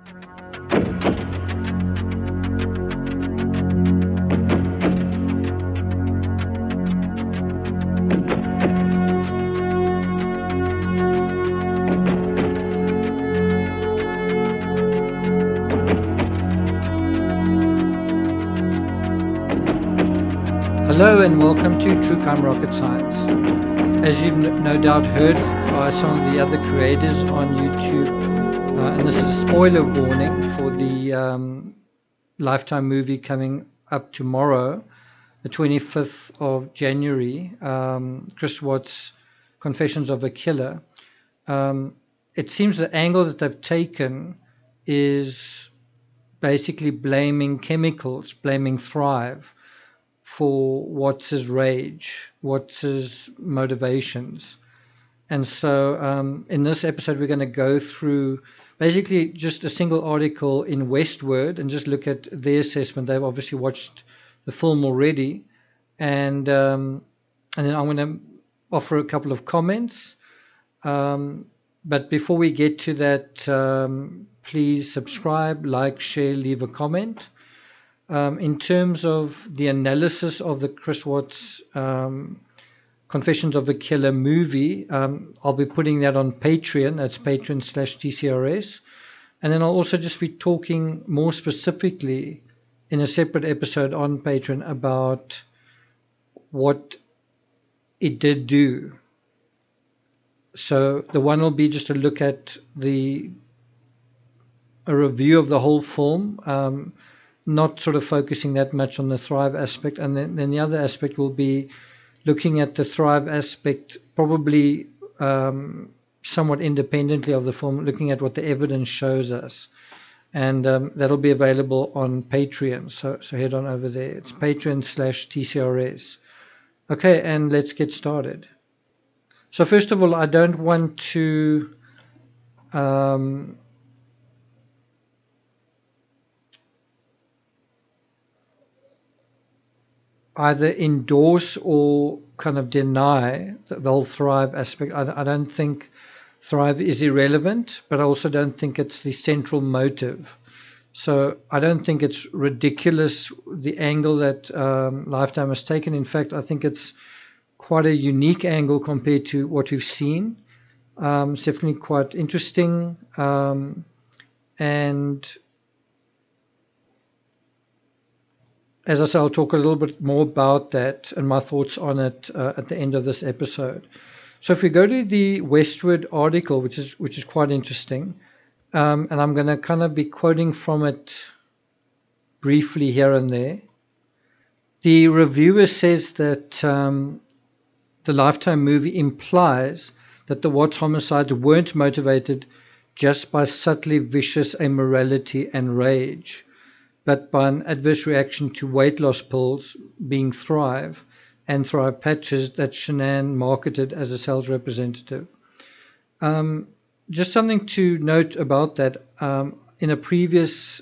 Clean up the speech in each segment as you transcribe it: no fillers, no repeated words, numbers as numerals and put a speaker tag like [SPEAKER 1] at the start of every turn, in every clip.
[SPEAKER 1] Hello and welcome to True Crime Rocket Science. As you've no doubt heard by some of the other creators on YouTube, and this is a spoiler warning for the Lifetime movie coming up tomorrow, the 25th of January, Chris Watts' Confessions of a Killer. It seems the angle that they've taken is basically blaming chemicals, blaming Thrive for Watts's rage, Watts's motivations. And so in this episode, we're going to go through basically just a single article in Westword and just look at their assessment. They've obviously watched the film already. And then I'm going to offer a couple of comments. But before we get to that, please subscribe, like, share, leave a comment. In terms of the analysis of the Chris Watts Confessions of a Killer movie, I'll be putting that on Patreon. That's patreon.com/TCRS. And then I'll also just be talking more specifically in a separate episode on Patreon about what it did do. So the one will be just a look at a review of the whole film, not sort of focusing that much on the Thrive aspect. And then the other aspect will be looking at the Thrive aspect, probably somewhat independently of the film, looking at what the evidence shows us. And that'll be available on Patreon. So head on over there. It's patreon.com/TCRS. Okay, and let's get started. So first of all, I don't want to either endorse or kind of deny the whole Thrive aspect. I don't think Thrive is irrelevant, but I also don't think it's the central motive. So I don't think it's ridiculous, the angle that Lifetime has taken. In fact, I think it's quite a unique angle compared to what we've seen. It's definitely quite interesting. And as I say, I'll talk a little bit more about that and my thoughts on it at the end of this episode. So if we go to the Westward article, which is quite interesting, and I'm going to kind of be quoting from it briefly here and there. The reviewer says that the Lifetime movie implies that the Watts homicides weren't motivated just by subtly vicious amorality and rage, but by an adverse reaction to weight loss pills, being Thrive, and Thrive patches that Shanann marketed as a sales representative. Just something to note about that. In a previous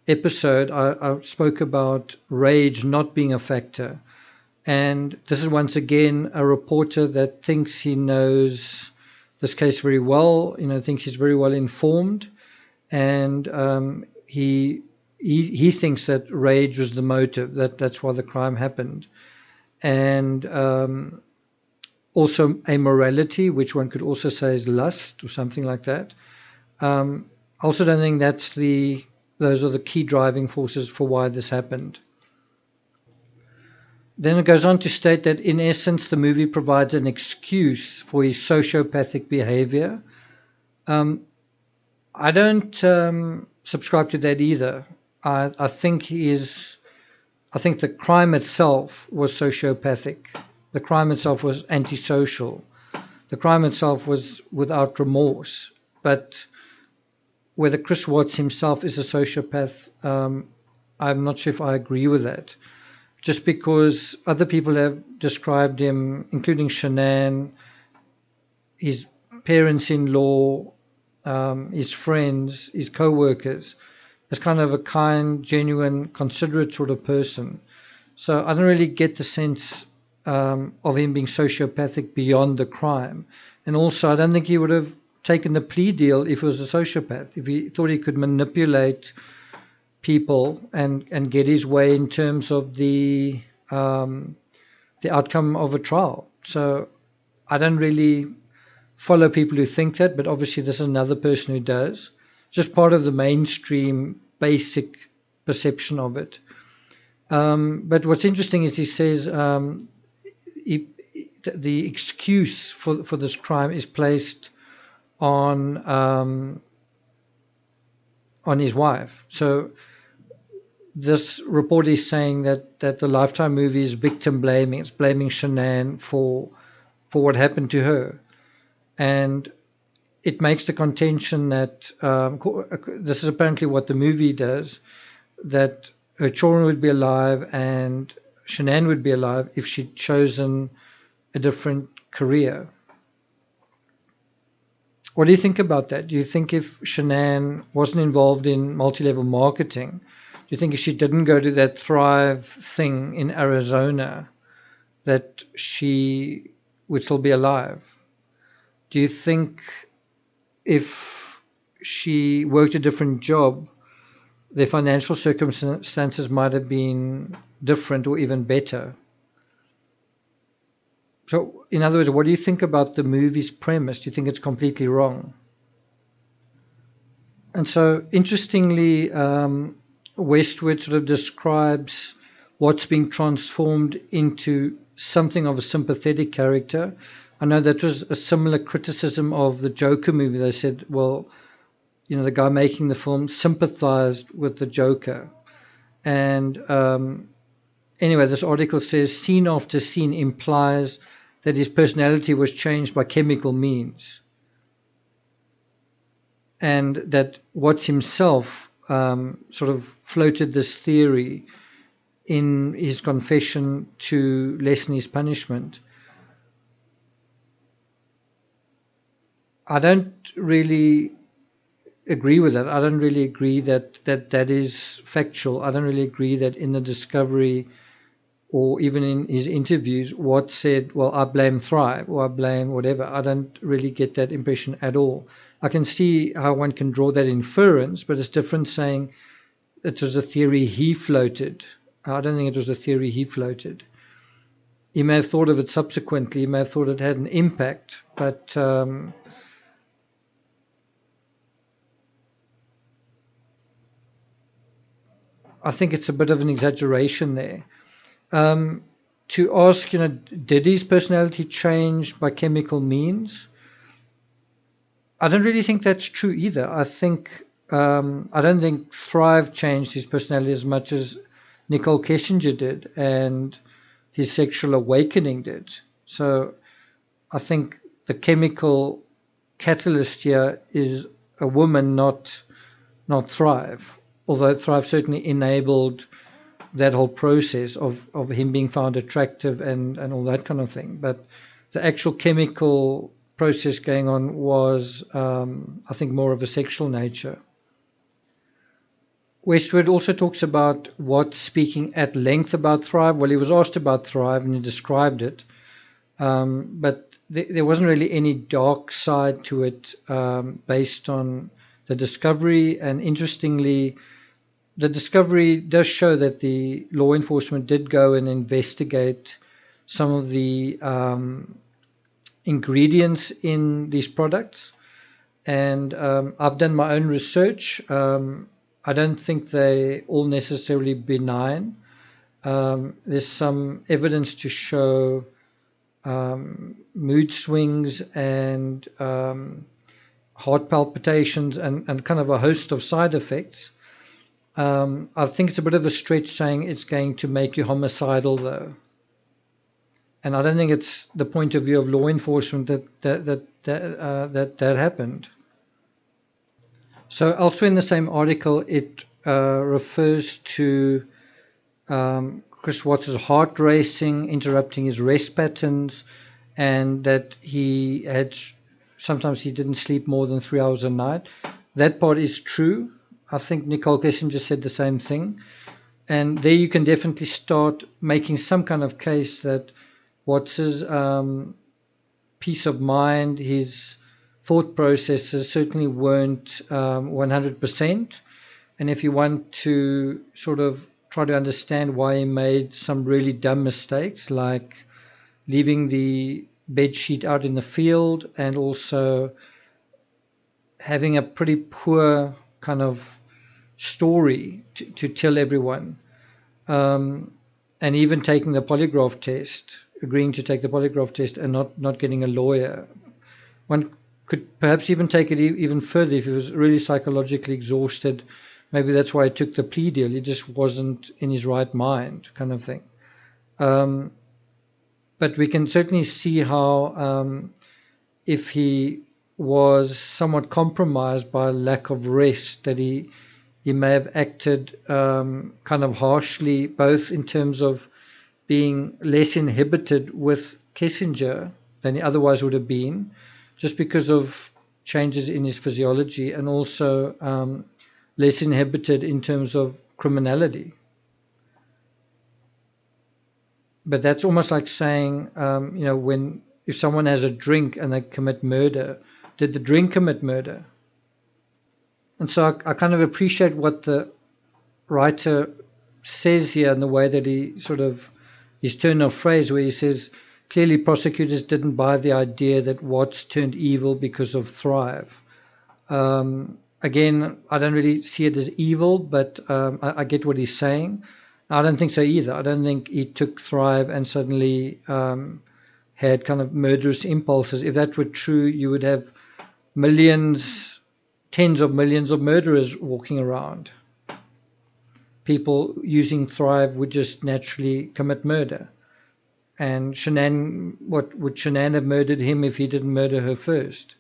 [SPEAKER 1] episode, I spoke about rage not being a factor. And this is once again a reporter that thinks he knows this case very well, thinks he's very well informed. And he thinks that rage was the motive, that's why the crime happened. And also amorality, which one could also say is lust or something like that. I also don't think those are the key driving forces for why this happened. Then it goes on to state that in essence the movie provides an excuse for his sociopathic behavior. I don't subscribe to that either. I think the crime itself was sociopathic. The crime itself was antisocial. The crime itself was without remorse. But whether Chris Watts himself is a sociopath, I'm not sure if I agree with that. Just because other people have described him, including Shanann, his parents-in-law, his friends, his co-workers, as kind of a kind, genuine, considerate sort of person. So I don't really get the sense of him being sociopathic beyond the crime. And also, I don't think he would have taken the plea deal if he was a sociopath, if he thought he could manipulate people and get his way in terms of the outcome of a trial. So I don't really follow people who think that, but obviously this is another person who does. Just part of the mainstream basic perception of it. But what's interesting is he says the excuse for this crime is placed on his wife. So this report is saying that the Lifetime movie is victim blaming. It's blaming Shanann for what happened to her, and it makes the contention that this is apparently what the movie does, that her children would be alive and Shanann would be alive if she'd chosen a different career. What do you think about that? Do you think if Shanann wasn't involved in multi-level marketing, do you think if she didn't go to that Thrive thing in Arizona, that she would still be alive? Do you think if she worked a different job, their financial circumstances might have been different or even better? So, in other words, what do you think about the movie's premise? Do you think it's completely wrong? And so, interestingly, Westwood sort of describes what's being transformed into something of a sympathetic character. I know that was a similar criticism of the Joker movie. They said, well, you know, the guy making the film sympathized with the Joker. And anyway, this article says scene after scene implies that his personality was changed by chemical means, and that Watts himself sort of floated this theory in his confession to lessen his punishment. I don't really agree with that. I don't really agree that is factual. I don't really agree that in the discovery or even in his interviews, Watts said, well, I blame Thrive or I blame whatever. I don't really get that impression at all. I can see how one can draw that inference, but it's different saying it was a theory he floated. I don't think it was a theory he floated. He may have thought of it subsequently. He may have thought it had an impact, but I think it's a bit of an exaggeration there. To ask, did his personality change by chemical means? I don't really think that's true either. I don't think Thrive changed his personality as much as Nicole Kessinger did and his sexual awakening did. So I think the chemical catalyst here is a woman, not Thrive. Although Thrive certainly enabled that whole process of him being found attractive and all that kind of thing. But the actual chemical process going on was, I think, more of a sexual nature. Westwood also talks about Watts speaking at length about Thrive. Well, he was asked about Thrive and he described it. But there wasn't really any dark side to it based on the discovery. And interestingly, the discovery does show that the law enforcement did go and investigate some of the ingredients in these products. And I've done my own research. I don't think they all necessarily benign. There's some evidence to show mood swings and heart palpitations and kind of a host of side effects. I think it's a bit of a stretch saying it's going to make you homicidal, though. And I don't think it's the point of view of law enforcement that happened. So elsewhere in the same article, it refers to Chris Watts' heart racing, interrupting his rest patterns, and that sometimes he didn't sleep more than 3 hours a night. That part is true. I think Nicole Kessinger said the same thing. And there you can definitely start making some kind of case that Watts's peace of mind, his thought processes certainly weren't 100%. And if you want to sort of try to understand why he made some really dumb mistakes, like leaving the bed sheet out in the field and also having a pretty poor kind of story to tell everyone, and even taking the polygraph test, agreeing to take the polygraph test and not getting a lawyer. One could perhaps even take it even further. If he was really psychologically exhausted, maybe that's why he took the plea deal. He just wasn't in his right mind, kind of thing. But we can certainly see how if he was somewhat compromised by lack of rest, that he may have acted kind of harshly, both in terms of being less inhibited with Kissinger than he otherwise would have been, just because of changes in his physiology, and also less inhibited in terms of criminality. But that's almost like saying, if someone has a drink and they commit murder, did the drink commit murder? And so I kind of appreciate what the writer says here in the way that he sort of, his turn of phrase where he says, clearly prosecutors didn't buy the idea that Watts turned evil because of Thrive. Again, I don't really see it as evil, but I get what he's saying. I don't think so either. I don't think he took Thrive and suddenly had kind of murderous impulses. If that were true, you would have millions, tens of millions of murderers walking around. People using Thrive would just naturally commit murder. And Shanann, what would Shanann have murdered him if he didn't murder her first?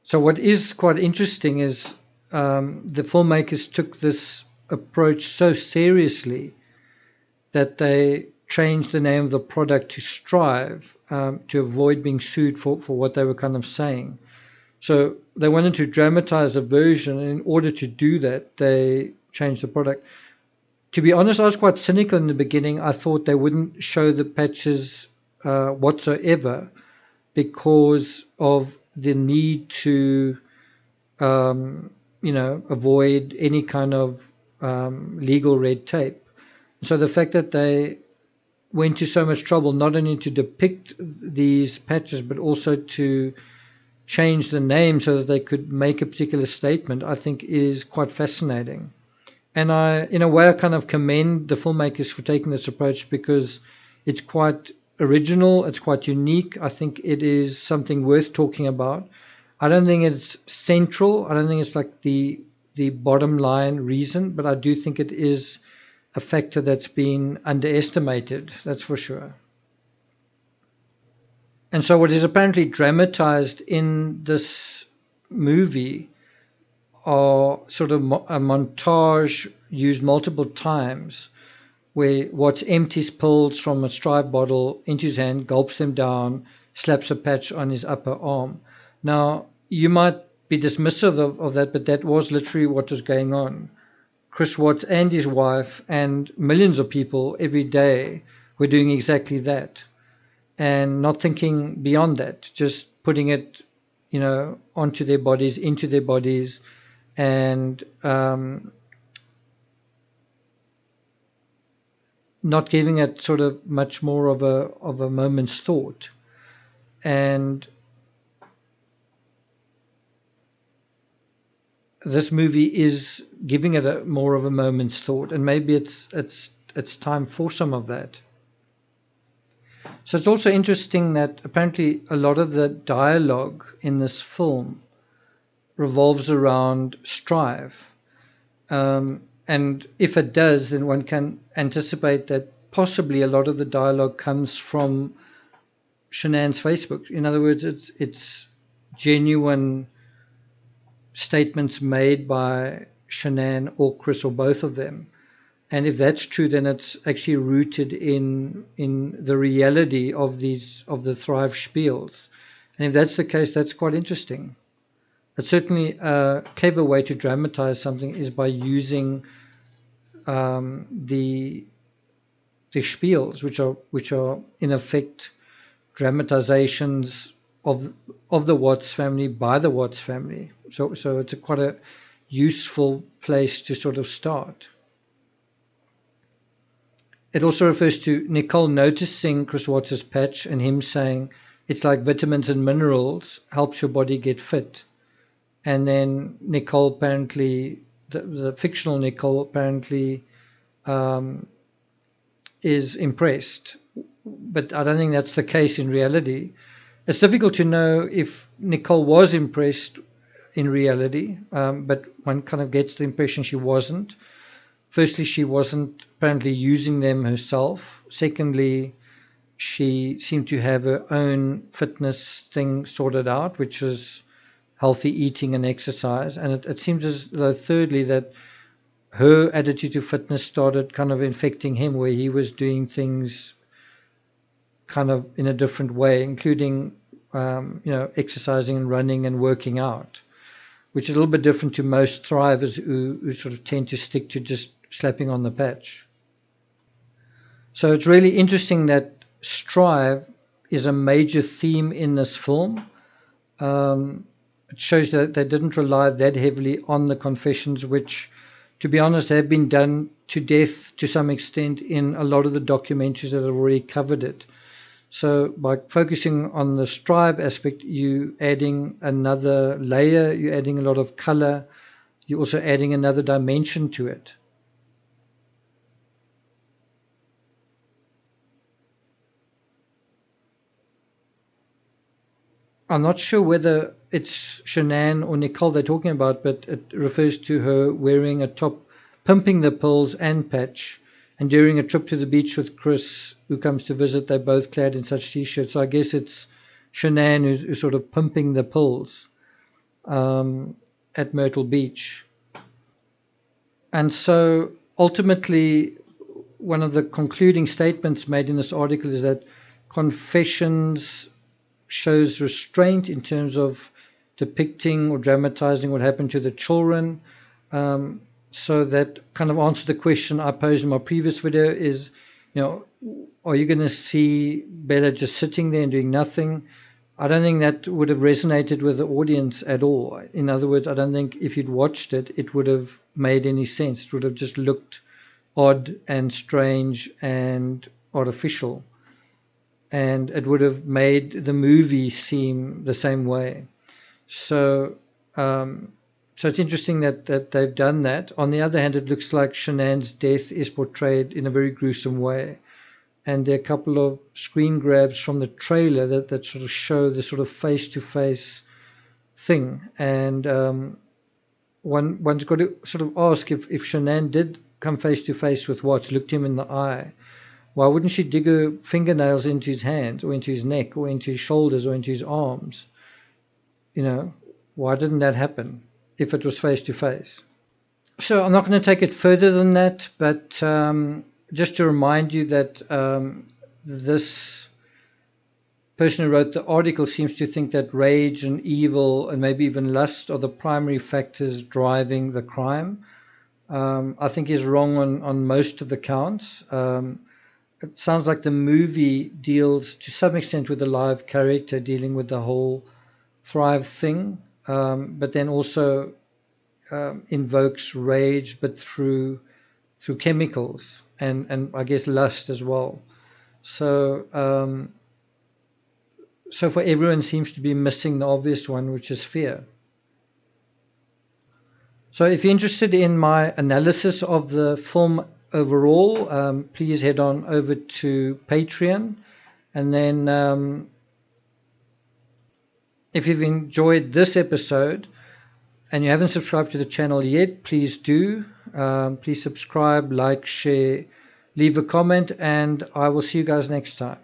[SPEAKER 1] So what is quite interesting is the filmmakers took this approach so seriously that they changed the name of the product to Strive to avoid being sued for what they were kind of saying. So they wanted to dramatize a version, and in order to do that, they changed the product. To be honest, I was quite cynical in the beginning. I thought they wouldn't show the patches whatsoever because of the need to, avoid any kind of legal red tape. So the fact that they went to so much trouble not only to depict these patches but also to change the name so that they could make a particular statement, I think is quite fascinating. And in a way, I kind of commend the filmmakers for taking this approach because it's quite original, it's quite unique. I think it is something worth talking about. I don't think it's central. I don't think it's like the bottom line reason, but I do think it is a factor that's been underestimated, that's for sure. And so what is apparently dramatized in this movie are sort of a montage used multiple times where Watts empties pills from a Strive bottle into his hand, gulps them down, slaps a patch on his upper arm. Now, you might be dismissive of that, but that was literally what was going on. Chris Watts and his wife and millions of people every day were doing exactly that and not thinking beyond that, just putting it, onto their bodies, into their bodies, and not giving it sort of much more of a moment's thought. And this movie is giving it more of a moment's thought, and maybe it's time for some of that. So it's also interesting that apparently a lot of the dialogue in this film revolves around Strive. And if it does, then one can anticipate that possibly a lot of the dialogue comes from Shanann's Facebook. In other words, it's genuine statements made by Shanann or Chris or both of them. And if that's true, then it's actually rooted in the reality of the Thrive spiels. And if that's the case, that's quite interesting. But certainly a clever way to dramatize something is by using the spiels, which are in effect dramatizations of the Watts family by the Watts family. So it's quite a useful place to sort of start. It also refers to Nicole noticing Chris Watts' patch and him saying it's like vitamins and minerals, helps your body get fit. And then Nicole apparently, the fictional Nicole apparently is impressed. But I don't think that's the case in reality. It's difficult to know if Nicole was impressed in reality, but one kind of gets the impression she wasn't. Firstly, she wasn't apparently using them herself. Secondly, she seemed to have her own fitness thing sorted out, which was healthy eating and exercise. And it seems as though, thirdly, that her attitude to fitness started kind of infecting him, where he was doing things kind of in a different way, including exercising and running and working out, which is a little bit different to most thrivers who sort of tend to stick to just slapping on the patch. So it's really interesting that strive is a major theme in this film. It shows that they didn't rely that heavily on the confessions, which, to be honest, have been done to death to some extent in a lot of the documentaries that have already covered it. So by focusing on the strive aspect, you adding another layer, you're adding a lot of color, you're also adding another dimension to it. I'm not sure whether it's Shanann or Nicole they're talking about, but it refers to her wearing a top, pimping the pills and patch. And during a trip to the beach with Chris, who comes to visit, they're both clad in such t-shirts. So I guess it's Shanann who's sort of pumping the pills at Myrtle Beach. And so ultimately, one of the concluding statements made in this article is that confessions shows restraint in terms of depicting or dramatizing what happened to the children. So that kind of answers the question I posed in my previous video is, are you going to see Bella just sitting there and doing nothing? I don't think that would have resonated with the audience at all. In other words, I don't think if you'd watched it, it would have made any sense. It would have just looked odd and strange and artificial. And it would have made the movie seem the same way. So it's interesting that they've done that. On the other hand, it looks like Shanann's death is portrayed in a very gruesome way. And there are a couple of screen grabs from the trailer that sort of show the sort of face-to-face thing. And one's got to sort of ask if Shanann did come face-to-face with Watts, looked him in the eye, why wouldn't she dig her fingernails into his hands or into his neck or into his shoulders or into his arms? Why didn't that happen if it was face-to-face? So I'm not going to take it further than that, but just to remind you that this person who wrote the article seems to think that rage and evil and maybe even lust are the primary factors driving the crime. I think he's wrong on most of the counts. It sounds like the movie deals to some extent with a live character dealing with the whole Thrive thing, but then also invokes rage, but through chemicals and I guess lust as well. So for everyone seems to be missing the obvious one, which is fear. So if you're interested in my analysis of the film overall, please head on over to Patreon. And then if you've enjoyed this episode and you haven't subscribed to the channel yet, please do. Please subscribe, like, share, leave a comment, and I will see you guys next time.